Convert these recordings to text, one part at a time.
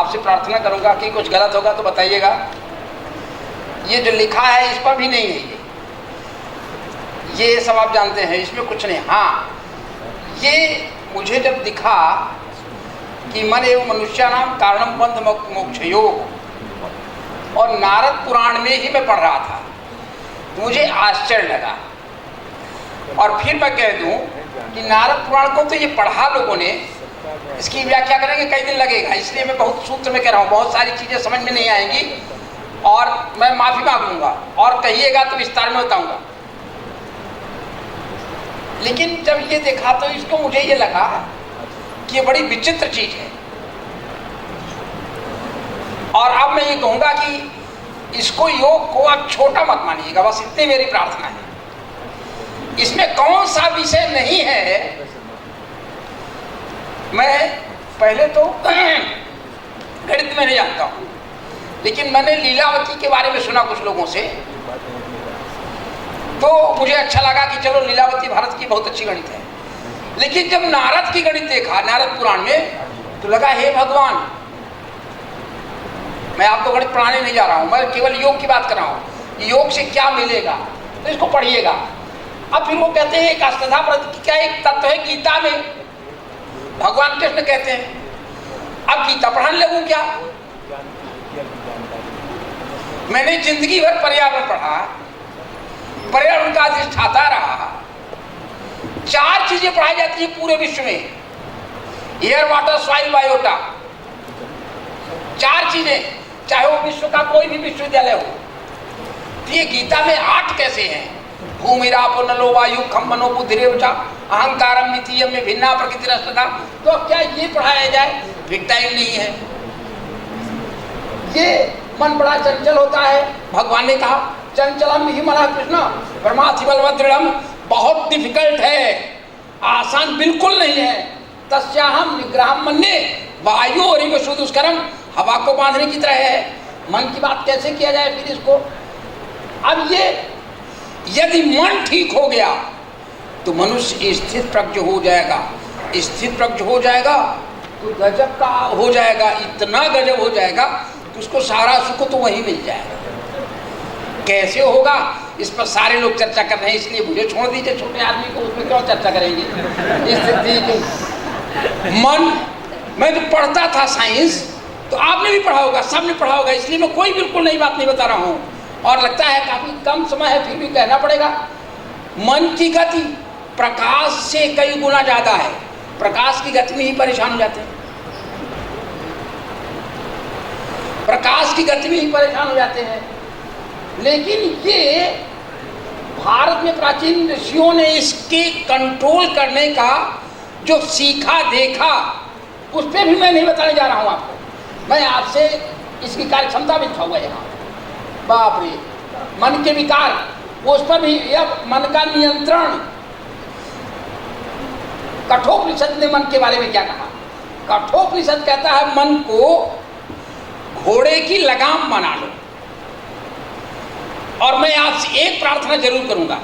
आपसे प्रार्थना करूंगा कि कुछ गलत होगा तो बताइएगा। ये जो लिखा है इस पर भी नहीं है, ये सब आप जानते हैं, इसमें कुछ नहीं। हाँ, ये मुझे जब दिखा कि मन एवं मनुष्याणाम कारणम बंध मोक्षयोग, और नारद पुराण में ही मैं पढ़ रहा था, मुझे आश्चर्य लगा। और फिर मैं कह दूं कि नारद पुराण को तो ये पढ़ा लोगों ने, इसकी व्याख्या करेंगे कई दिन लगेगा, इसलिए मैं बहुत सूत्र में कह रहा हूँ, बहुत सारी चीज़ें समझ में नहीं आएंगी और मैं माफ़ी मांगूंगा और कहिएगा तो विस्तार में बताऊंगा। लेकिन जब ये देखा तो इसको मुझे ये लगा कि ये बड़ी विचित्र चीज है। और अब मैं ये कहूंगा कि इसको, योग को आप छोटा मत मानिएगा, बस इतनी मेरी प्रार्थना है। इसमें कौन सा विषय नहीं है। मैं पहले तो गणित में नहीं जानता हूँ, लेकिन मैंने लीलावती के बारे में सुना कुछ लोगों से, तो मुझे अच्छा लगा कि चलो लीलावती भारत की बहुत अच्छी गणित है। लेकिन जब नारद की गणित देखा नारद पुराण में, तो लगा हे भगवान, मैं आपको गणित पढ़ाने नहीं जा रहा हूं, मैं केवल योग की बात कर रहा हूं, योग से क्या मिलेगा, तो इसको पढ़िएगा। अब फिर वो कहते हैं एक अष्टधा प्रति क्या एक तत्व है गीता में, भगवान कृष्ण कहते हैं। अब गीता पढ़ाने लगूं क्या? मैंने जिंदगी भर पर्यावरण पढ़ा, पर्यावरण का अधिष्ठाता रहा। 4 चीजें पढ़ाई जाती है पूरे विश्व में, एयर वाटर सॉइल बायोटा, 4 चीजें, चाहे वो विश्व का कोई भी विश्वविद्यालय हो। तो ये गीता में 8 कैसे हैं? भूमिरापो नलो वायु खम मनो बुद्धिरेवचा अहंकारम मितीयम में भिन्ना प्रकृति रस्तता। तो अब क्या ये पढ़ाया जाए? फिर टाइम नहीं है। ये मन बड़ा चंचल होता है, भगवान ने कहा चंचलम ही मना कृष्ण परमार्थि बलवदृढ़म, बहुत डिफिकल्ट है, आसान बिल्कुल नहीं है। तस्याहम निग्रहम मन्ये वायु और दुष्करम, हवा को बांधने की तरह है। मन की बात कैसे किया जाए फिर इसको? अब ये यदि मन ठीक हो गया तो मनुष्य स्थित प्रज्ञ हो जाएगा, स्थित प्रज्ञ हो जाएगा तो गजब का हो जाएगा, इतना गजब हो जाएगा कि उसको सारा सुख तो वही मिल जाएगा। कैसे होगा इस पर सारे लोग चर्चा कर रहे हैं, इसलिए मुझे छोड़ दीजिए, छोटे आदमी को उसमें क्यों चर्चा करेंगे। मन, मैं तो पढ़ता था साइंस, तो आपने भी पढ़ा होगा, सबने पढ़ा होगा, इसलिए मैं कोई बिल्कुल नई बात नहीं बता रहा हूँ। और लगता है काफी कम समय है, फिर भी कहना पड़ेगा। मन की गति प्रकाश से कई गुना ज्यादा है, प्रकाश की गति में ही परेशान हो जाते हैं, प्रकाश की गति में ही परेशान हो जाते हैं। लेकिन ये भारत में प्राचीन ऋषियों ने इसके कंट्रोल करने का जो सीखा देखा, उस पर भी मैं नहीं बताने जा रहा हूँ आपको। मैं आपसे इसकी कार्य क्षमता भी दिखाऊंगा यहाँ। बाप रे, मन के विकार, उस पर भी, यह मन का नियंत्रण। कठोपनिषद ने मन के बारे में क्या कहा? कठोपनिषद कहता है मन को घोड़े की लगाम बना लो। और मैं आपसे एक प्रार्थना जरूर करूंगा,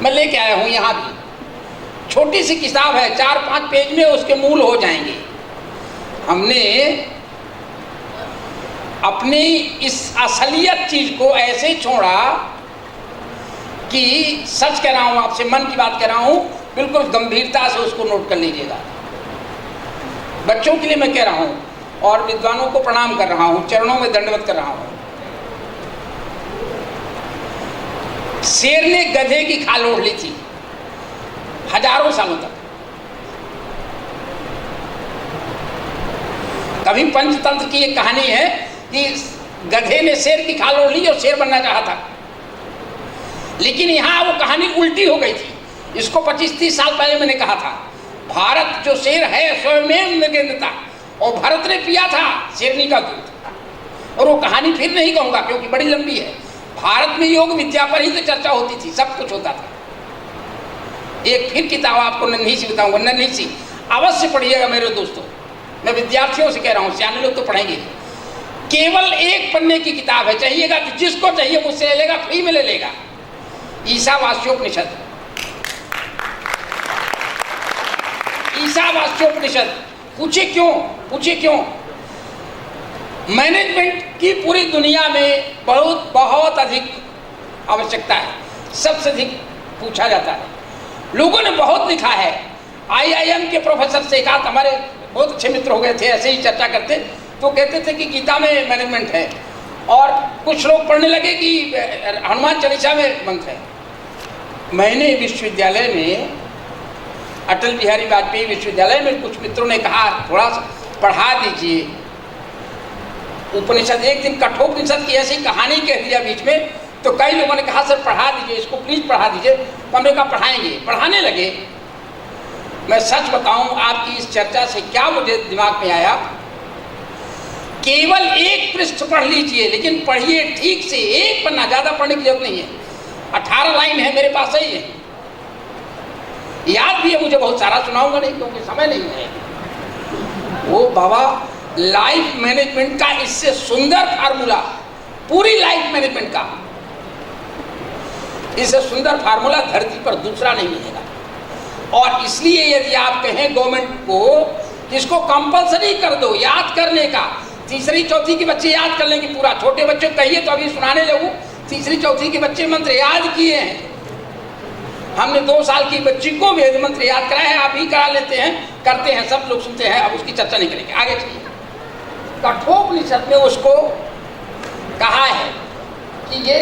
मैं लेके आया हूं यहां भी, छोटी सी किताब है, 4-5 पेज में उसके मूल हो जाएंगे। हमने अपनी इस असलियत चीज को ऐसे छोड़ा कि सच कह रहा हूं आपसे, मन की बात कह रहा हूं, बिल्कुल गंभीरता से उसको नोट कर लीजिएगा। बच्चों के लिए मैं कह रहा हूं और विद्वानों को प्रणाम कर रहा हूं, चरणों में दंडवत कर रहा हूं। शेर ने गधे की खाल ओढ़ ली थी हजारों सालों तक। कभी पंचतंत्र की एक कहानी है कि गधे ने शेर की खाल ओढ़ ली और शेर बनना चाहा था, लेकिन यहां वो कहानी उल्टी हो गई थी। इसको 25-30 साल पहले मैंने कहा था, भारत जो शेर है स्वयं नगेंद्रता, और भारत ने पिया था शेरनी का दूध। और वो कहानी फिर नहीं कहूंगा क्योंकि बड़ी लंबी है। भारत में योग विद्या पर ही तो चर्चा होती थी, सब कुछ होता था। एक फिर किताब आपको नन्ही सी बताऊंगा, नन्ही सी, अवश्य पढ़िएगा मेरे दोस्तों। मैं विद्यार्थियों से कह रहा हूँ, सियाने लोग तो पढ़ेंगे। केवल 1 पन्ने की किताब है, चाहिएगा तो जिसको चाहिए मुझसे ले लेगा, फ्री में ले लेगा। ईशावास्योपनिषद, ईशावास्योपनिषद। पूछे क्यों? मैनेजमेंट की पूरी दुनिया में बहुत बहुत अधिक आवश्यकता है, सबसे अधिक पूछा जाता है। लोगों ने बहुत लिखा है। IIM के प्रोफेसर से एक आध हमारे बहुत अच्छे मित्र हो गए थे, ऐसे ही चर्चा करते तो कहते थे कि गीता में मैनेजमेंट है, और कुछ लोग पढ़ने लगे कि हनुमान चालीसा में मंत्र है। मैंने विश्वविद्यालय में, अटल बिहारी वाजपेयी विश्वविद्यालय में कुछ मित्रों ने कहा थोड़ा सा पढ़ा दीजिए उपनिषद। एक दिन कठोपनिषद की ऐसी कहानी कह दिया बीच में, तो कई लोगों ने कहा सर पढ़ा दीजिए इसको, प्लीज पढ़ा दीजिए। तो हमने कहा पढ़ाएंगे, पढ़ाने लगे। मैं सच बताऊं, आपकी इस चर्चा से क्या मुझे दिमाग में आया, केवल एक पृष्ठ पढ़ लीजिए, लेकिन पढ़िए ठीक से, एक पन्ना, ज्यादा पढ़ने की जरूरत नहीं है। 18 लाइन है मेरे पास, सही है, याद भी है मुझे, बहुत सारा सुनाऊंगा नहीं क्योंकि समय नहीं है। वो बाबा, लाइफ मैनेजमेंट का इससे सुंदर फार्मूला, पूरी लाइफ मैनेजमेंट का इससे सुंदर फार्मूला धरती पर दूसरा नहीं मिलेगा। और इसलिए यदि आप कहें गवर्नमेंट को इसको कंपलसरी कर दो याद करने का, तीसरी चौथी के बच्चे याद कर लेंगे पूरा। छोटे बच्चों को कहिए तो अभी सुनाने लगूं, तीसरी चौथी के बच्चे मंत्र याद किए हैं। हमने 2 साल की बच्ची को वेद मंत्र याद कराया है, आप ही करा लेते हैं, करते हैं, सब लोग सुनते हैं। अब उसकी चर्चा नहीं करेंगे, आगे चलिए। कठोपनिषद में उसको कहा है कि ये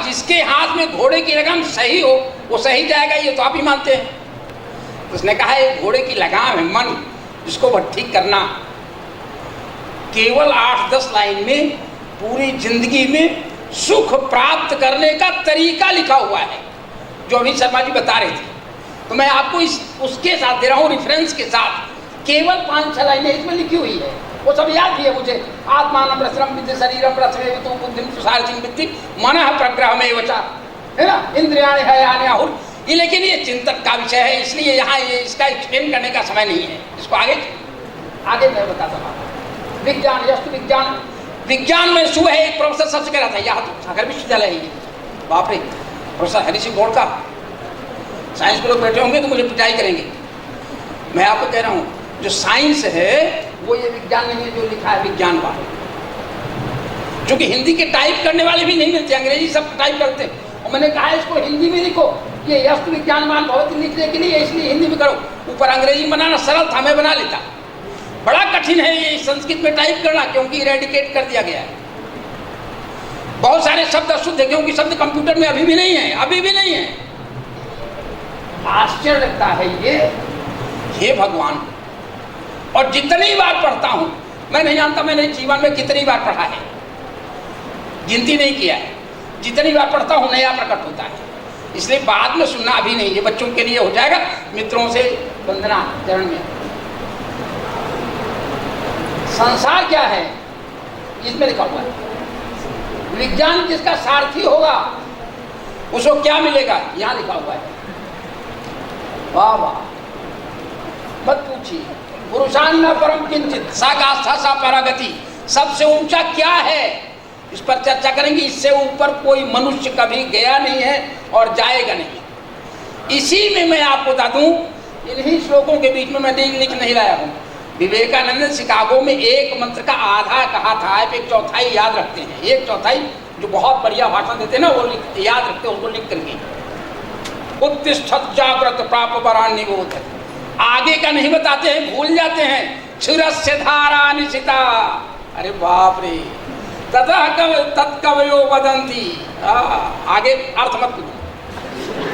जिसके हाथ में घोड़े की लगाम सही हो वो सही जाएगा, ये तो आप ही मानते हैं। उसने कहा है घोड़े की लगाम है मन, जिसको वह ठीक करना। केवल 8-10 लाइन में पूरी जिंदगी में सुख प्राप्त करने का तरीका लिखा हुआ है, जो अभी शर्मा जी बता रहे थे। तो मैं आपको उसके साथ दे रहा हूँ, रेफरेंस के साथ। केवल 5-6 लाइनें इसमें लिखी हुई है, वो सब याद भी है मुझे। आत्मानं प्रसरम विद्य शरीरम प्रथमे तो बुद्धिम सुसारथिं विद्धि मनः प्रग्रहमें वचा, है ना, इंद्रियाणि हयानि आहुर। ये लेकिन ये चिंतन का विषय है, इसलिए यहाँ ये इसका एक्सप्लेन करने का समय नहीं है। इसको आगे मैं बताता हूँ। विज्ञान, यस्तु विज्ञान, विज्ञान में सुबह एक प्रोफेसर सबसे कह रहा था, यहाँ तो सागर विश्वविद्यालय है, बाप रे, प्रोफेसर हरि सिंह गौड़ का। साइंस के लोग बैठे होंगे तो मुझे पिटाई करेंगे। मैं आपको कह रहा हूँ, जो साइंस है वो ये विज्ञान नहीं है जो लिखा है विज्ञानवाद। क्योंकि हिंदी के टाइप करने वाले भी नहीं मिलते, अंग्रेजी सब टाइप करते हैं। और मैंने कहा इसको हिंदी में लिखो, ये यस्तु विज्ञानवान भवति लिखने के लिए, इसलिए हिंदी में करो। ऊपर अंग्रेजी बनाना सरल था, मैं बना लेता। बड़ा कठिन है ये संस्कृत में टाइप करना, क्योंकि इरेडिकेट कर दिया गया है। बहुत सारे शब्द अशुद्ध है, क्योंकि शब्द कंप्यूटर में अभी भी नहीं है, अभी भी नहीं है। आश्चर्य लगता है ये, हे भगवान। और जितनी बार पढ़ता हूं, मैं नहीं जानता मैंने जीवन में कितनी बार पढ़ा है, गिनती नहीं किया है। जितनी बार पढ़ता हूं नया प्रकट होता है। इसलिए बाद में सुनना अभी नहीं, ये बच्चों के लिए हो जाएगा। मित्रों से वंदना चरण में। संसार क्या है इसमें लिखा हुआ है। विज्ञान जिसका सारथी होगा उसको क्या मिलेगा, यहां लिखा हुआ है। वाह वाह, मत पूछिए। पुरुषान्न परम किंचित सा गास्था सा परागति। सबसे ऊंचा क्या है इस पर चर्चा करेंगे। इससे ऊपर कोई मनुष्य कभी गया नहीं है और जाएगा नहीं। इसी में मैं आपको बता दूं, इन्हीं श्लोकों के बीच में मैं लिख नहीं लाया हूं। विवेकानंद ने शिकागो में एक मंत्र का आधा कहा था, आप 1/4 याद रखते हैं। 1/4 जो बहुत बढ़िया भाषण देते हैं ना, वो याद रखते हैं, उसको लिख करके। उत्तिष्ठत् जाग्रत प्राप वरान् निबोध। आगे का नहीं बताते हैं, भूल जाते हैं। क्षुरस्य धारा निशिता, अरे बाप रे, तत्कवयो वदन्ति। आगे अर्थ मत पूछो,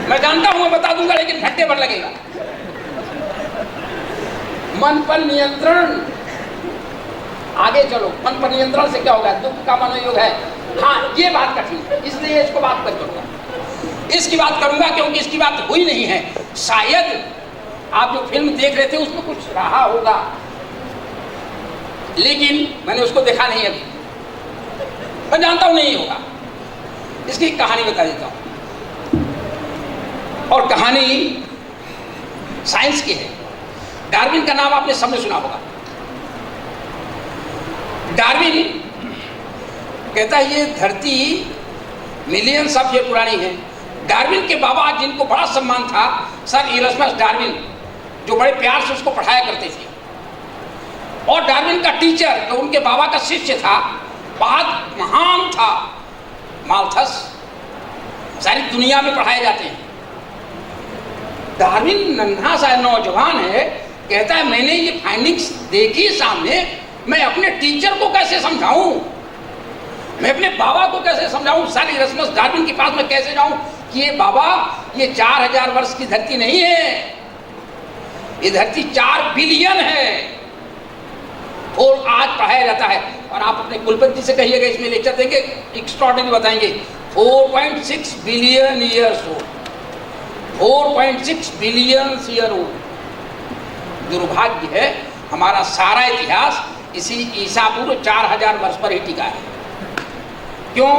मैं जानता हूं, मैं बता दूंगा, लेकिन घंटे भर लगेगा। मन पर नियंत्रण, आगे चलो। मन पर नियंत्रण से क्या होगा, दुख का मनोयोग है। हाँ, ये बात कठिन है, इसलिए इसको बात कर करूंगा। इसकी बात करूंगा क्योंकि इसकी बात हुई नहीं है। शायद आप जो फिल्म देख रहे थे उसमें कुछ रहा होगा, लेकिन मैंने उसको देखा नहीं अभी। मैं जानता हूं नहीं होगा। इसकी कहानी बता देता हूं, और कहानी साइंस की है। डार्विन का नाम आपने सबने सुना होगा। डार्विन कहता है ये धरती मिलियंस ऑफ ईयर पुरानी है। डार्विन के बाबा, जिनको बड़ा सम्मान था, सर इरस्मस डार्विन, जो बड़े प्यार से उसको पढ़ाया करते थे, और डार्विन का टीचर जो उनके बाबा का शिष्य था, बहुत महान था, माल्थस, सारी दुनिया में पढ़ाए जाते हैं। डार्विन नन्हा सा नौजवान है, कहता है मैंने ये फाइंडिंग्स देखी सामने, मैं अपने टीचर को कैसे समझाऊं, मैं अपने बाबा को कैसे समझाऊं, सर इरस्मस डार्विन के पास मैं कैसे जाऊं कि ये बाबा, ये 4000 वर्ष की धरती नहीं है, ये धरती 4 बिलियन है। और आज पढ़ाया जाता है, और आप अपने कुलपति से कहिएगा, इसमें लेक्चर देंगे, एक्स्ट्राऑर्डिनरी बताएंगे, 4.6 billion years old, 4.6 billion year old. दुर्भाग्य है हमारा सारा इतिहास इसी ईसा पूर्व 4000 वर्ष पर ही टिका है। क्यों?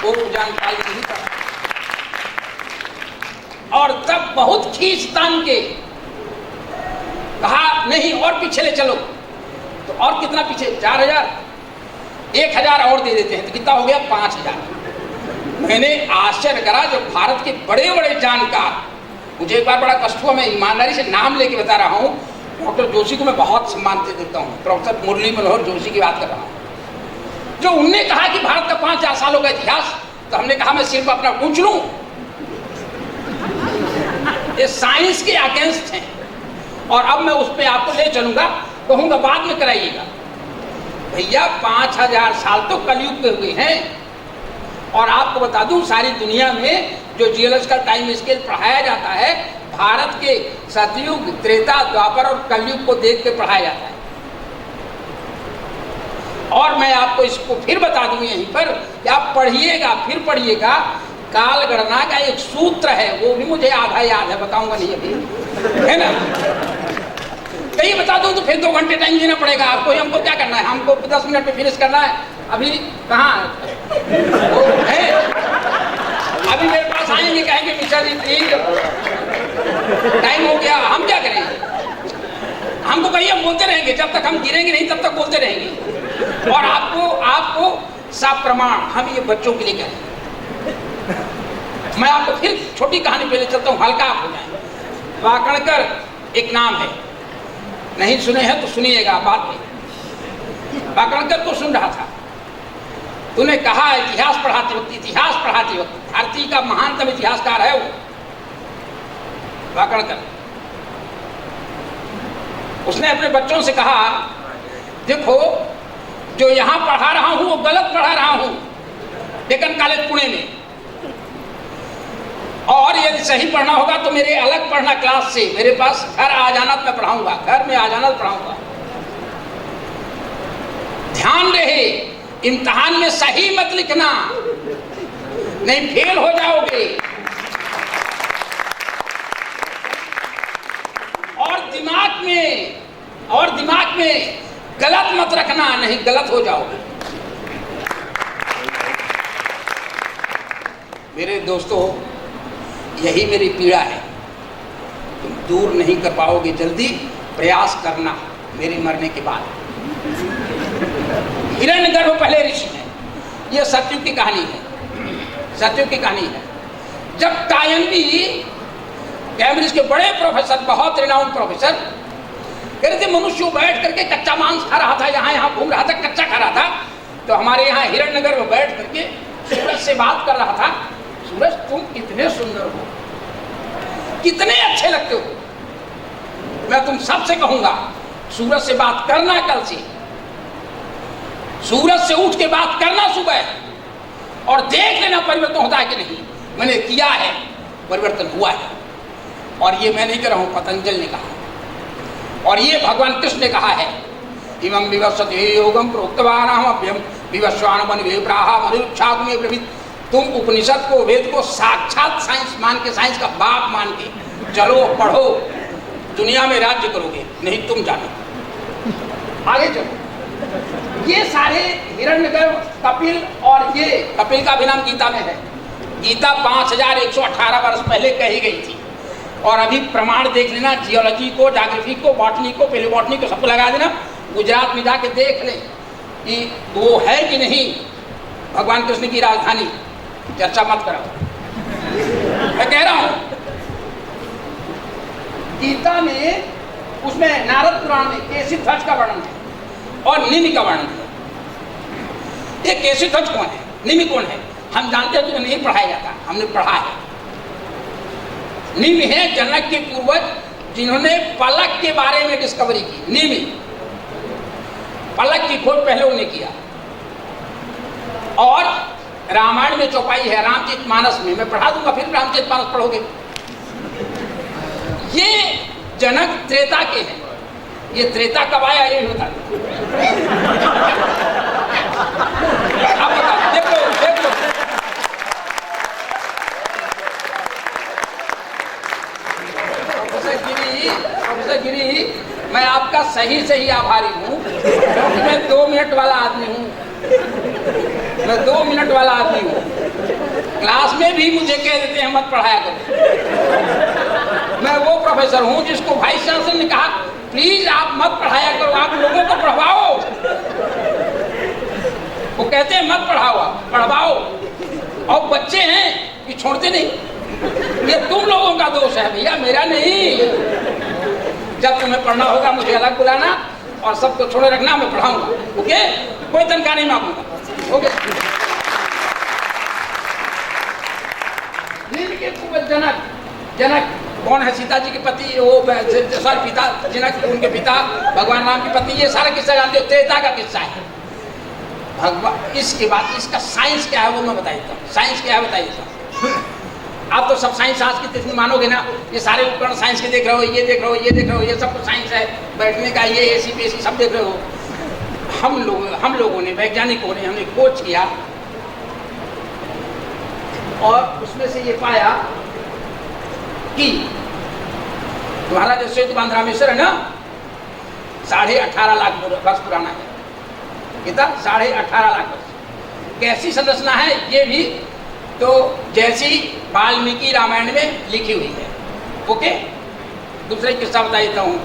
वो जानकारी नहीं था। और तब बहुत खींच तान के कहा नहीं और पीछे ले चलो, तो और कितना पीछे, 4000, 1000 और दे देते हैं, तो कितना हो गया, 5000। मैंने आश्चर्य करा, जो भारत के बड़े बड़े जानकार, मुझे एक बार बड़ा कष्ट हुआ, मैं ईमानदारी से नाम लेके बता रहा हूँ, डॉक्टर जोशी को मैं बहुत सम्मान से देखता हूँ, प्रोफेसर मुरली मनोहर जोशी की बात कर रहा हूँ, जो उनने कहा कि भारत का 5000 सालों का इतिहास, तो हमने कहा मैं सिर्फ अपना पूछ लूं, ये साइंस के अगेंस्ट हैं, और अब मैं उस पर आपको ले चलूंगा, कहूंगा बाद में कराइएगा। भैया 5000 साल तो कलयुग के हुए हैं, और आपको बता दूं सारी दुनिया में जो जियोलॉजिकल टाइम स्केल पढ़ाया जाता है, भारत के सतयुग, त्रेता, द्वापर और कलयुग को देख के पढ़ाया जाता है। और मैं आपको इसको फिर बता दूं यहीं पर, कि आप पढ़िएगा, फिर पढ़िएगा, काल गणना का एक सूत्र है, वो भी मुझे आधा याद है, बताऊंगा नहीं अभी, है ना, कहीं बता दूं तो फिर 2 घंटे टाइम देना पड़ेगा आपको। हमको क्या करना है, हमको 10 मिनट में फिनिश करना है। अभी कहाँ है, अभी मेरे पास आएंगे, कहेंगे मिश्रा जी प्लीज टाइम हो गया, हम क्या करेंगे, हमको कहिए, हम बोलते रहेंगे, जब तक हम गिरेंगे नहीं तब तक बोलते रहेंगे। और आपको सब प्रमाण हम ये बच्चों के लिए करें। मैं आपको फिर छोटी कहानी पहले चलता हूँ, हल्का आप हो जाए। वाकणकर एक नाम है, नहीं सुने हैं तो सुनिएगा बाद में। वाकणकर को सुन रहा था, तूने कहा इतिहास पढ़ाते वक्त भारतीय का महानतम इतिहासकार है वो वाकणकर। उसने अपने बच्चों से कहा, देखो जो यहाँ पढ़ा रहा हूँ वो गलत पढ़ा रहा हूँ डेक्कन कॉलेज पुणे में, और यदि सही पढ़ना होगा तो मेरे अलग पढ़ना क्लास से, मेरे पास घर आ जाना तो मैं पढ़ाऊंगा, घर में आ जाना तो पढ़ाऊंगा। ध्यान रहे, इम्तिहान में सही मत लिखना, नहीं फेल हो जाओगे। और दिमाग में गलत मत रखना, नहीं गलत हो जाओगे। मेरे दोस्तों, यही मेरी पीड़ा है, तुम दूर नहीं कर पाओगे, जल्दी प्रयास करना मेरे मरने के बाद। हिरण्यगर्भ पहले ऋषि हैं, यह सतयुग की कहानी है, सतयुग की कहानी है। जब टायनबी, कैम्ब्रिज के बड़े प्रोफेसर, बहुत रिनाउंड प्रोफेसर, कह रहे थे मनुष्य बैठ करके कच्चा मांस खा रहा था, यहाँ घूम रहा था, कच्चा खा रहा था, तो हमारे यहाँ हिरण्यगर्भ बैठ करके सूरज से बात कर रहा था, सूरज तुम कितने सुंदर हो, कितने अच्छे लगते हो, मैं तुम सबसे कहूंगा सूरज से बात करना, कल से सूरज से उठ के बात करना सुबह, और देख लेना परिवर्तन होता है कि नहीं। मैंने किया है, परिवर्तन हुआ है, और ये मैं नहीं कह रहा हूं, पतंजलि ने कहा, और ये भगवान कृष्ण ने कहा है, इमं विवस्वते योगम प्रोक्तवानाहम अभ्यम विवस्वान मन विप्राहा मनुच्छाकुमे प्रवृत्त। तुम उपनिषद को, वेद को साक्षात साइंस मान के, साइंस का बाप मान के चलो, पढ़ो, दुनिया में राज्य करोगे, नहीं तुम जानो, आगे चलो। ये सारे हिरण्यगर्भ, कपिल, और ये कपिल का भी नाम गीता में है। गीता 5118 वर्ष पहले कही गई थी, और अभी प्रमाण देख लेना, जियोलॉजी को, ज्योग्राफी को, बॉटनी को, पेलियोबॉटनी को, सबको लगा देना, गुजरात में जाके देख लें कि वो है कि नहीं भगवान कृष्ण की राजधानी। चर्चा मत करो, मैं कह रहा हूं। गीता में, उसमें नारद पुराण में केसी ध्वज का वर्णन है, और निमि का वर्णन किया। ये केशुध्वज कौन है, निमि कौन है, हम जानते हैं तो नहीं पढ़ाया जाता, हमने पढ़ा है। निमि है जनक के पूर्वज जिन्होंने पलक के बारे में डिस्कवरी की। निमि, पलक की खोज पहले उन्होंने किया। और रामायण में चौपाई है, रामचरितमानस में, मैं पढ़ा दूंगा फिर रामचरितमानस पढ़ोगे। ये जनक त्रेता के हैं। ये त्रेता कब आया ये बता दो। आप बता, देख लो देख लो। प्रोफेसर गिरी, मैं आपका सही सही आभारी हूँ, क्योंकि मैं 2 मिनट वाला आदमी हूँ। मैं 2 मिनट वाला आदमी हूँ। क्लास में भी मुझे कह देते हैं मत पढ़ाया करो। मैं वो प्रोफेसर हूँ जिसको वाइस चांसलर ने कहा प्लीज आप मत पढ़ाया करो, आप लोगों को पढ़वाओ। वो कहते हैं मत पढ़ाओ, आप पढ़वाओ। और बच्चे हैं कि छोड़ते नहीं। ये तुम लोगों का दोष है भैया, मेरा नहीं। जब तुम्हें पढ़ना होगा मुझे अलग बुलाना और सबको छोड़े रखना, मैं पढ़ाऊंगा। ओके, कोई तनख्वाह नहीं मांगूंगा। ओके। जनक, जनक कौन है, सीता जी के पति, वो सॉरी पिता, जनक उनके पिता भगवान राम के पति। ये सारा किस्सा जानते हो, त्रेता का किस्सा है। भगवान, इसके बाद इसका साइंस क्या है वो मैं बता देता हूँ। साइंस क्या है बता देता हूँ। आप तो सब साइंस आज की तिथि मानोगे ना, ये सारे उपकरण साइंस के देख रहे हो, ये देख रहे हो, ये देख रहे हो, ये सब साइंस है। बैठने का ये एसी पेसी सब देख रहे हो। हम लोगों ने, वैज्ञानिकों ने, हमने खोज किया और उसमें से ये पाया कि तुम्हारा जो श्वेत बांध रामेश्वर है ना, 18.5 लाख वर्ष पुराना है। कितना? 18.5 लाख वर्ष। कैसी संरचना है ये भी तो जैसी वाल्मीकि रामायण में लिखी हुई है। ओके, दूसरा किस्सा बता देता हूँ।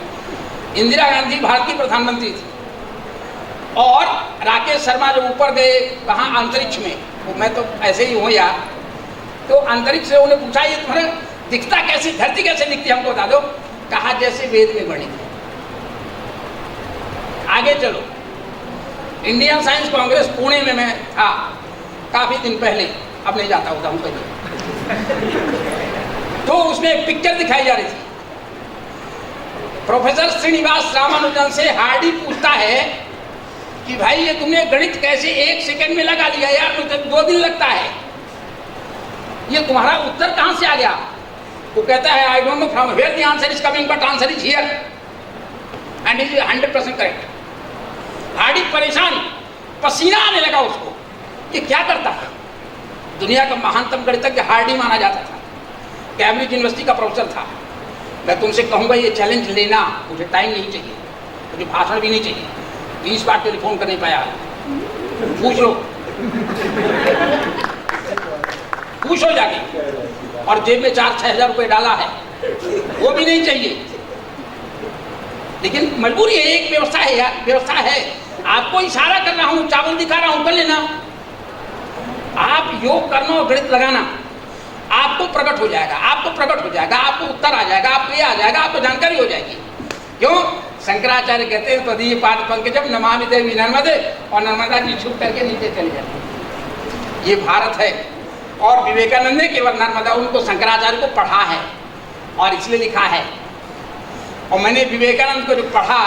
इंदिरा गांधी भारत की प्रधानमंत्री थी और राकेश शर्मा जब ऊपर गए कहाँ अंतरिक्ष में, तो मैं तो ऐसे ही हूँ यार, तो अंतरिक्ष से उन्हें पूछा ये तुम्हारा दिखता कैसे, धरती कैसे दिखती हमको बता दो। कहा जैसे वेद में वर्णित है। आगे चलो, इंडियन साइंस कांग्रेस पुणे में मैं था काफी दिन पहले, अब नहीं जाता होता हूँ कभी। तो उसमें एक पिक्चर दिखाई जा रही थी। प्रोफेसर श्रीनिवास रामानुजन से हार्डी पूछता है कि भाई ये तुमने गणित कैसे 1 सेकंड में लगा लिया यार, मुझे 2 दिन लगता है, ये तुम्हारा उत्तर कहां से आ गया? वो कहता है I don't know from where the answer is coming but answer is here and is 100% correct. Hardy परेशान, पसीना आने लगा उसको। ये क्या करता है? दुनिया का महानतम गणितज्ञ हार्डी माना जाता था, कैम्ब्रिज यूनिवर्सिटी का प्रोफेसर था। मैं तुमसे कहूँगा ये चैलेंज लेना, मुझे टाइम नहीं चाहिए, मुझे भाषण भी नहीं चाहिए। 20 बार टेलीफोन कर नहीं पाया, पूछ लो, पूछो जाके। और जेब में 4-6 हज़ार रुपये डाला है, वो भी नहीं चाहिए। लेकिन मजबूरी है, एक व्यवस्था है यार, व्यवस्था है। आपको इशारा कर रहा हूँ, चावल दिखा रहा हूँ, कर लेना। आप योग करना और गणित लगाना, आपको प्रकट हो जाएगा, आपको प्रकट हो जाएगा, आपको उत्तर आ जाएगा, आपको ये आ जाएगा, आपको जानकारी हो जाएगी। क्यों? शंकराचार्य कहते हैं तदीय पाद पंकजम नमामि देवी नर्मदे, और नर्मदा जी छुप करके नीचे चले जाते। ये भारत है। और विवेकानंद ने केवल नर्मदा, उनको शंकराचार्य को पढ़ा है और इसलिए लिखा है। और मैंने विवेकानंद को जो पढ़ा,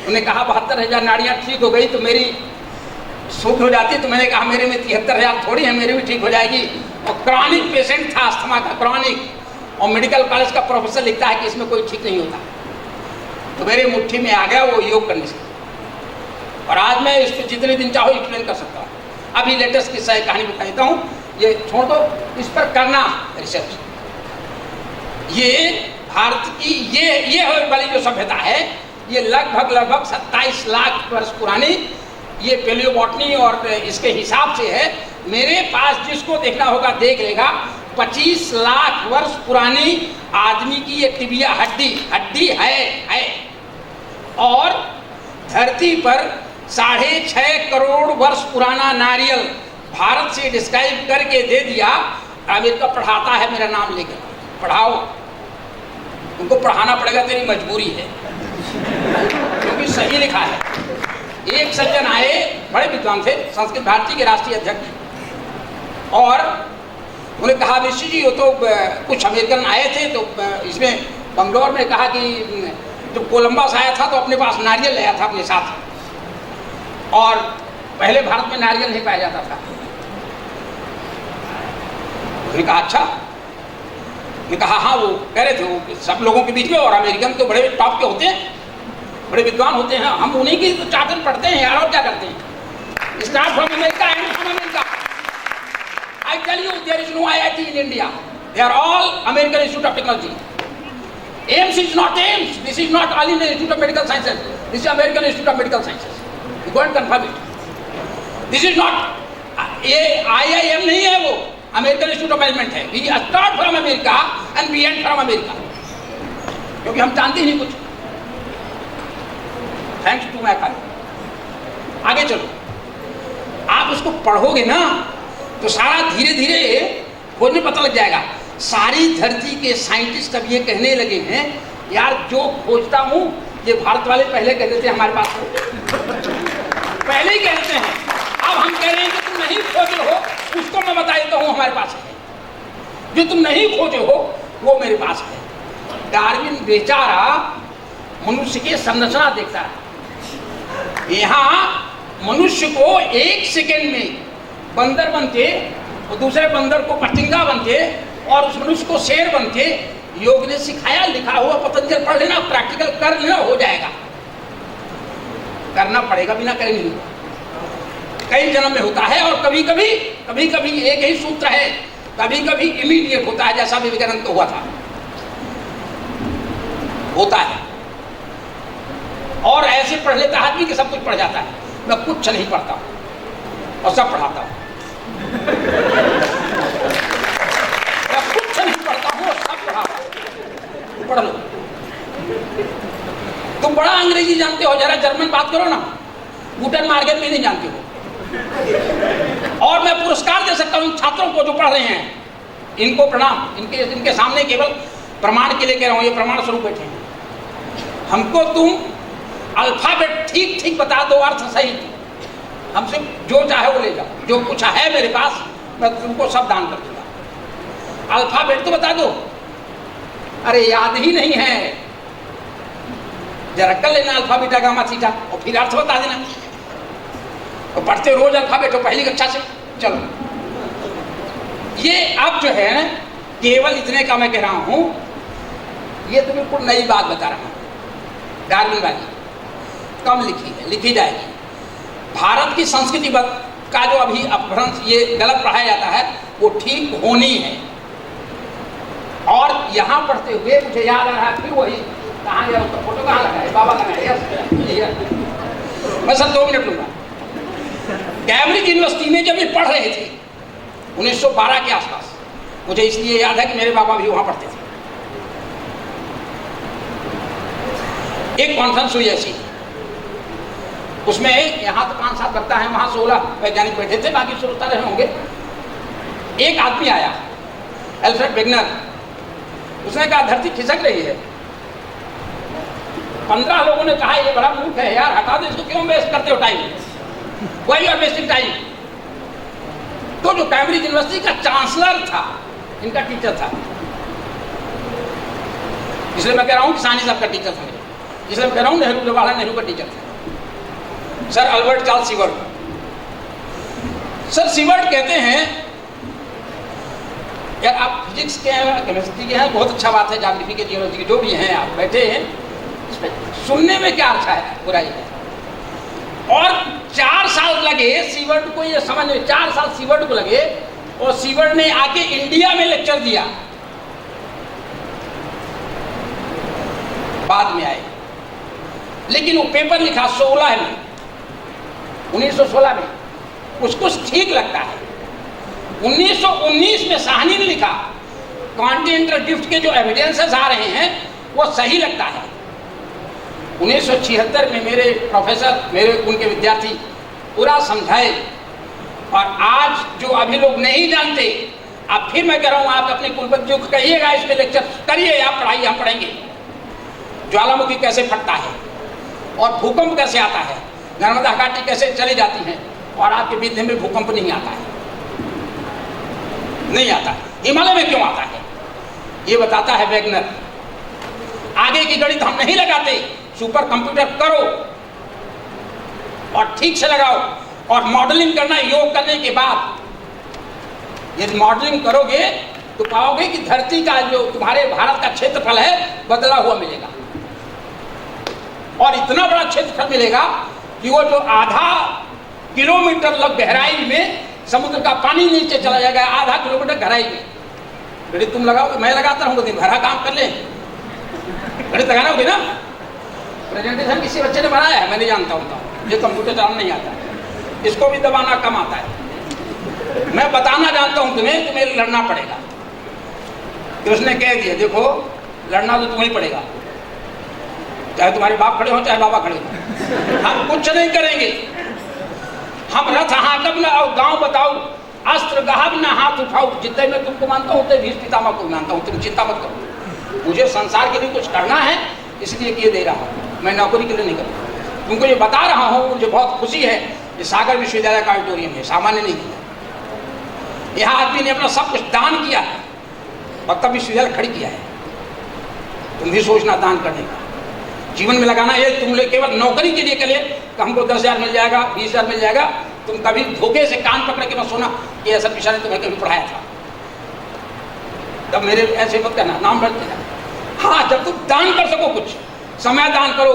उन्हें कहा 72,000 नाड़ियाँ ठीक हो गई तो मेरी शुद्ध हो जाती, तो मैंने कहा मेरे में 73,000 थोड़ी है, मेरी भी ठीक हो जाएगी। और क्रॉनिक पेशेंट था, अस्थमा का क्रॉनिक, और मेडिकल कॉलेज का प्रोफेसर लिखता है कि इसमें कोई ठीक नहीं होता। तो मेरे मुट्ठी में आ गया वो योग करने से, और आज मैं इस पर जितने दिन चाहो एक्सप्लेन कर सकता हूँ। अभी लेटेस्ट किस्सा एक कहानी बता देता हूँ, ये छोड़ दो, इस पर करना रिसर्च। ये भारत की ये वाली जो सभ्यता है, ये लगभग 27 लाख वर्ष पुरानी, ये पेलियोबॉटनी और इसके हिसाब से है। मेरे पास जिसको देखना होगा देख लेगा, 25 लाख वर्ष पुरानी आदमी की ये टिबिया हड्डी है। और धरती पर 6.5 करोड़ वर्ष पुराना नारियल भारत से डिस्क्राइब करके दे दिया। अमेरिका पढ़ाता है मेरा नाम लेकर, पढ़ाओ, उनको पढ़ाना पड़ेगा, तेरी मजबूरी है, क्योंकि सही लिखा है। एक सज्जन आए, बड़े विद्वान थे, संस्कृत भारती के राष्ट्रीय अध्यक्ष, और उन्हें कहा ऋषि जी वो तो कुछ अमेरिकन आए थे, तो इसमें बंगलौर में कहा कि जब कोलंबस आया था तो अपने पास नारियल लाया था अपने साथ, और पहले भारत में नारियल नहीं पाया जाता था। उन्होंने कहा अच्छा। मैंने कहा हाँ, वो कह रहे थे वो सब लोगों के बीच में, और अमेरिकन तो बड़े टॉप के होते हैं, बड़े विद्वान होते हैं, हम उन्हीं की तो चार्टर पढ़ते हैं यार, और क्या करते हैं। Start from America and from America. I tell you, there is no IIT in India. They are all American Institute of Technology. AIMS is not AIMS. This is not All India Institute of Medical Sciences. This is American Institute of Medical Sciences. You go and confirm it. This is not IIM नहीं है वो, American Institute of Management है. We start from America and we end from America. क्योंकि हम जानते ही नहीं कुछ. Thanks to my colleague. आगे चलो. आप उसको पढ़ोगे ना तो सारा धीरे धीरे खोजने पता लग जाएगा। सारी धरती के साइंटिस्ट अब ये कहने लगे हैं यार जो खोजता हूँ ये भारत वाले पहले कह देते हैं हमारे पास पहले ही कह देते हैं। अब हम कह रहे हैं कि तुम नहीं खोजे हो उसको मैं बता देता हूँ हमारे पास है, जो तुम नहीं खोजे हो वो मेरे पास है। डार्विन बेचारा मनुष्य की संरचना देखता है। यहाँ मनुष्य को एक सेकेंड में बंदर बनते और दूसरे बंदर को पतिंगा बनते और उस मनुष्य को शेर बनते योग ने सिखाया, लिखा हुआ पतंजलि पढ़ लेना, प्रैक्टिकल कर लेना, हो जाएगा। करना पड़ेगा, बिना करे नहीं होगा। कई जन्म में होता है और कभी कभी एक ही सूत्र है, कभी कभी इमीडिएट होता है, जैसा विवेकानंद को हुआ था, होता है। और ऐसे पढ़ लेता आदमी कि सब कुछ पढ़ जाता है। मैं कुछ नहीं पढ़ता हूं और सब पढ़ाता हूं। मैं कुछ नहीं पढ़ता हूं और सब पढ़ाता हूं। पढ़ लो। तुम बड़ा अंग्रेजी जानते हो, जरा जर्मन बात करो ना, गुटन मार्गन भी नहीं जानते हो। और मैं पुरस्कार दे सकता हूं छात्रों को जो पढ़ रहे हैं, इनको प्रणाम। इनके सामने केवल प्रमाण के लिए कह रहा हूं, ये प्रमाण स्वरूप बैठे हैं। हमको तुम अल्फाबेट ठीक ठीक बता दो, अर्थ सही, हमसे जो चाहे वो ले जाओ, जो कुछ है मेरे पास मैं तुमको सब दान कर दूंगा। अल्फाबेट तो बता दो। अरे याद ही नहीं है, जरा कर लेना अल्फा बीटा गामा थीटा और फिर अर्थ बता देना। और पढ़ते रोज अल्फाबेट हो पहली कक्षा से। चलो ये अब जो है केवल इतने का मैं कह रहा हूं, ये तो बिल्कुल नई बात बता रहा हूं। डार्विन वाली कम लिखी है, लिखी जाएगी। भारत की संस्कृति का जो अभी अपभ्रंश ये गलत पढ़ाया जाता है वो ठीक होनी है। और यहाँ पढ़ते हुए मुझे याद आ रहा है फिर वही, कहाँ गया उसका फोटो, कहाँ लगा है, बाबा लगा है। मैं सर 2 मिनट लूँगा। कैम्ब्रिज यूनिवर्सिटी में जब ये पढ़ रहे थे 1912 के आसपास, मुझे इसलिए याद है कि मेरे बाबा भी वहाँ पढ़ते थे। एक कॉन्फ्रेंस हुई ऐसी, उसमें यहाँ तो 5-7 वक्ता हैं, वहाँ 16 वैज्ञानिक बैठे थे, बाकी श्रोता रहे होंगे। एक आदमी आया, एल्फ्रेड वेगनर, उसने कहा धरती खिसक रही है। 15 लोगों ने कहा ये बड़ा मूर्ख है यार, हटा दो इसको, क्यों वेस्ट करते हो time, why you are wasting time. तो जो कैम्ब्रिज यूनिवर्सिटी का चांसलर था, इनका टीचर था, इसलिए मैं कह रहा हूँ कि सानी साहब का टीचर था, इसलिए मैं कह रहा हूँ नेहरू जवाहरलाल नेहरू का टीचर था, sir Albert Charles sievert. Sir sievert कहते हैं यार आप फिजिक्स के हैं, केमिस्ट्री के हैं, बहुत अच्छा बात है, ज्योग्राफी के, जियोलॉजी के, जो भी हैं आप बैठे हैं, सुनने में क्या अच्छा है, बुराई है। और 4 साल लगे सीवर्ट को ये समझ में, 4 साल सीवर्ट को लगे, और सीवर्ट ने आके इंडिया में लेक्चर दिया, बाद में आए। लेकिन वो पेपर लिखा 16 में, 1916 में, कुछ कुछ ठीक लगता है। 1919 में साहनी ने लिखा, कॉन्टिनेंटल ड्रिफ्ट के जो एविडेंसेस आ रहे हैं वो सही लगता है। 1976 में मेरे प्रोफेसर, मेरे उनके विद्यार्थी पूरा समझाए, और आज जो अभी लोग नहीं जानते, अब फिर मैं कह रहा हूँ आप अपने कुलपतियों को कहिएगा, इसमें लेक्चर करिए, आप पढ़ाइए, हम पढ़ेंगे। ज्वालामुखी कैसे फटता है और भूकंप कैसे आता है, नर्मदा घाटी कैसे चली जाती हैं, और आपके विद्य में भूकंप नहीं आता है, नहीं आता है। हिमालय में क्यों आता है, ये बताता है वैज्ञानिक। आगे की गणित हम नहीं लगाते, सुपर कंप्यूटर करो और ठीक से लगाओ, और मॉडलिंग करना योग करने के बाद। यदि मॉडलिंग करोगे तो पाओगे कि धरती का जो तुम्हारे भारत का क्षेत्रफल है बदला हुआ मिलेगा, और इतना बड़ा क्षेत्रफल मिलेगा कि वो जो आधा किलोमीटर लग गहराई में समुद्र का पानी नीचे चला जाएगा, आधा किलोमीटर गहराई में। गणित तुम लगाओगे, मैं लगाता रहूँगा, दिन भरा काम कर ले, गणित लगाना होगी ना। प्रेजेंटेशन किसी बच्चे ने बनाया है, मैं नहीं जानता हूँ, ये कंप्यूटर चलाना नहीं आता है, इसको भी दबाना कम आता है। मैं बताना जानता हूँ तुम्हें लड़ना पड़ेगा। तो उसने कह दिया देखो लड़ना तो तुम्हें पड़ेगा, चाहे तुम्हारे बाप खड़े हो चाहे बाबा खड़े हो, हम कुछ नहीं करेंगे। हम रथ हाँकब न और गांव बताओ, अस्त्र गहब न हाथ उठाओ। जितने मैं तुमको मानता हूँ उतने भीष्म पितामह को मानता हूँ, तुम चिंता मत करो। मुझे संसार के लिए कुछ करना है, इसलिए किए दे रहा हूँ, मैं नौकरी के लिए नहीं करूँ। तुमको ये बता रहा हूँ, मुझे बहुत खुशी है। ये सागर विश्वविद्यालय का ऑडिटोरियम है, सामान्य नहीं किया। यहाँ आदमी ने अपना सब कुछ दान किया है और तब विश्वविद्यालय खड़ी किया है। तुम भी सोचना दान करने का, जीवन में लगाना। ये तुम लोग केवल नौकरी के लिए करिए कि हमको 10,000 मिल जाएगा, 20,000 मिल जाएगा। तुम कभी धोखे से कान पकड़ के मत सोना कि ऐसा पिछा ने तुम्हें कभी पढ़ाया था, तब मेरे ऐसे मत कहना, नाम रख देना। हाँ, जब तुम दान कर सको, कुछ समय दान करो,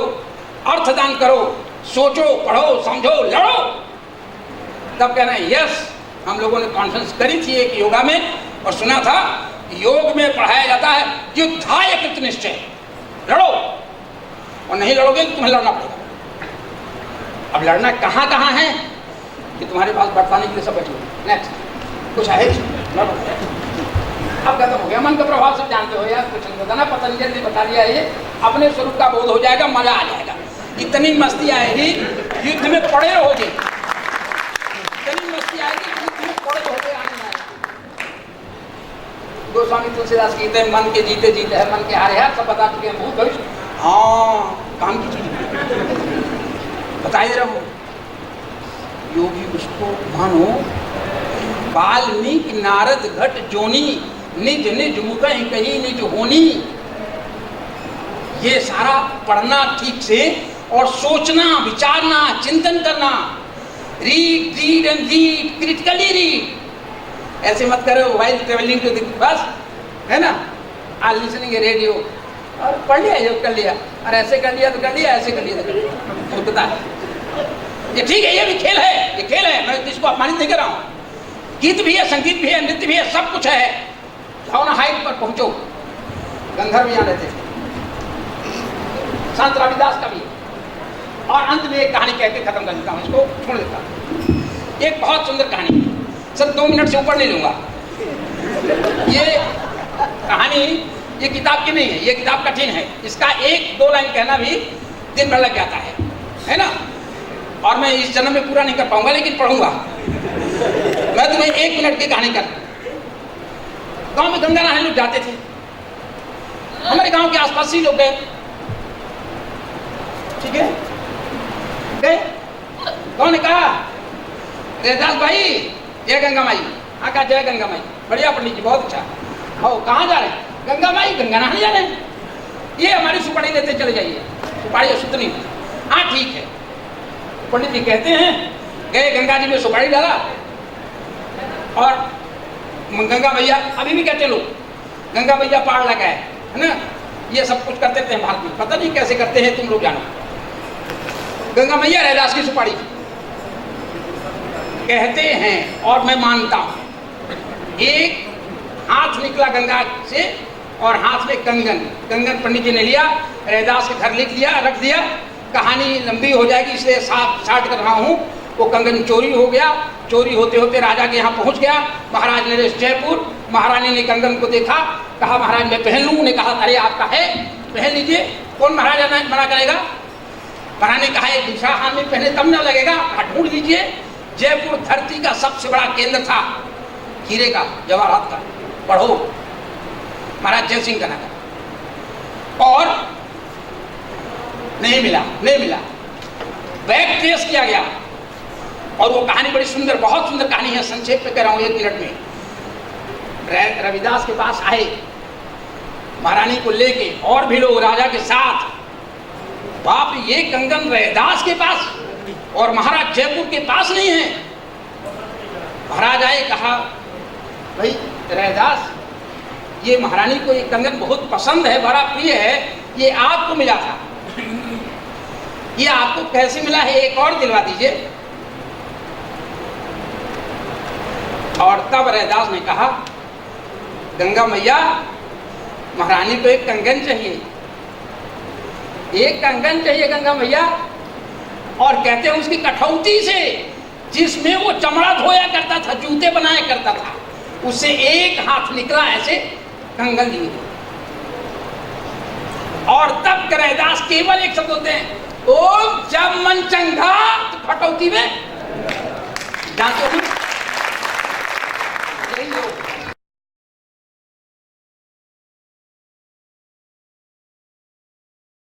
अर्थ दान करो, सोचो, पढ़ो, समझो, लड़ो, तब कहना यस। हम लोगों ने कॉन्फ्रेंस करी थी एक योगा में और सुना था योग में पढ़ाया जाता है युद्धाय कृत निश्चय, लड़ो, और नहीं लड़ोगे तो तुम्हें लड़ना पड़ेगा। अब लड़ना कहाँ कहाँ है कि तुम्हारे पास बताने के लिए सब बैठे हुए। नेक्स्ट कुछ है अब खत्म हो गया। मन का प्रभाव सब जानते हो यार, कुछ नहीं बताना, पतंजलि ने बता दिया। ये अपने स्वरूप का बोध हो जाएगा, मजा आ जाएगा, इतनी मस्ती आएगी युद्ध में पड़े रहोगे, इतनी मस्ती आएगी युद्ध में पड़े रहोगे, आने में आएगा। गोस्वामी तुलसीदास कहते हैं मन के जीते जीते है, मन के हारे हार, सब बता चुके हैं भूत भविष्य। हाँ, काम की चीज बताई दे रहा हूँ। योगी उसको मानो वाल्मीकि नारद घट जोनी, निज निज मुख कहीं निज होनी। ये सारा पढ़ना ठीक से और सोचना, विचारना, चिंतन करना। Read read and read, critically read. ऐसे मत करो while travelling to the bus, है ना, आज लिसनिंग रेडियो और पढ़ लिया, योग कर लिया, और ऐसे कर लिया तो कर लिया, ऐसे कर लिया तो कर लिया, होता है। ये ठीक है, ये भी खेल है, ये खेल है, मैं इसको अपमानित नहीं कर रहा हूँ। गीत भी है, संगीत भी है, नृत्य भी है, सब कुछ है। जाओ ना हाइट पर पहुंचो। गंधर्व यहाँ रहते थे, संत रविदास का भी। और अंत में एक कहानी कह के खत्म कर देता हूँ, इसको छोड़ देता हूँ। एक बहुत सुंदर कहानी, सर 2 मिनट से ऊपर नहीं लूंगा। ये कहानी ये किताब की नहीं है, ये किताब कठिन है, इसका 1-2 लाइन कहना भी दिन भर लग जाता है ना। और मैं इस जन्म में पूरा नहीं कर पाऊंगा, लेकिन पढ़ूंगा। मैं तुम्हें 1 मिनट की कहानी कर। गांव में गंगा नहाने लोग जाते थे, हमारे गांव के आसपास ही लोग गए, ठीक है, गए। कौन ने कहा रैदास भाई जय गंगा माई। हाँ, कहा जय गंगा माई, बढ़िया पंडित जी, बहुत अच्छा। हो, कहाँ जा रहे हैं? गंगा माई, गंगा नहाने जा रहे हैं। ये हमारी सुपारी लेते चले जाइए, सुपारी अशुद्ध नहीं। हाँ ठीक है। पंडित जी कहते हैं गए, गंगा जी में सुपारी डाला, और गंगा मैया, अभी भी कहते लोग गंगा मैया पार लगाए, है ना, ये सब कुछ करते थे भारत में, पता नहीं कैसे करते हैं, तुम लोग जानो। गंगा मैया रैदास की सुपारी कहते हैं, और मैं मानता हूं। एक हाथ निकला गंगा से, और हाथ में कंगन। कंगन पंडित जी ने लिया, रैदास के घर लिख दिया, रख दिया। कहानी लंबी हो जाएगी, इसलिए साठ कर रहा हूँ। वो कंगन चोरी हो गया, चोरी होते होते राजा के यहाँ पहुँच गया। महाराज ने जयपुर, महारानी ने कंगन को देखा, कहा महाराज मैं पहन लूँ। ने कहा अरे आपका है, पहन लीजिए। कौन महाराजा मना करेगा? महारानी ने कहा एक दूसरा हाथ में पहने तब न लगेगा, ढूंढ लीजिए। जयपुर धरती का सबसे बड़ा केंद्र था, हीरे का, जवाहरात का, पढ़ो, महाराज जय सिंह का नगर। और नहीं मिला, नहीं मिला। बैक ट्रेस किया गया। और वो कहानी बड़ी सुंदर, बहुत सुंदर कहानी है, संक्षेप में कह रहा हूँ 1 मिनट में। रविदास के पास आए महारानी को लेके, और भी लोग राजा के साथ। बाप ये कंगन रविदास के पास और महाराज जयपुर के पास नहीं है। महाराज आए, कहा भाई रविदास, ये महारानी को ये कंगन बहुत पसंद है, बड़ा प्रिय है, ये आपको मिला था, ये आपको कैसे मिला है, एक और दिलवा दीजिए। और तब रविदास ने कहा, गंगा मैया, महारानी को एक कंगन चाहिए, एक कंगन चाहिए गंगा मैया। और कहते हैं उसकी कठौती से, जिसमें वो चमड़ा धोया करता था, जूते बनाया करता था, उससे एक हाथ निकला ऐसे कंगन लिए। और तब रविदास केवल एक शब्द होते हैं, ओम जब मन चंगा, तो कटौती में जानते हो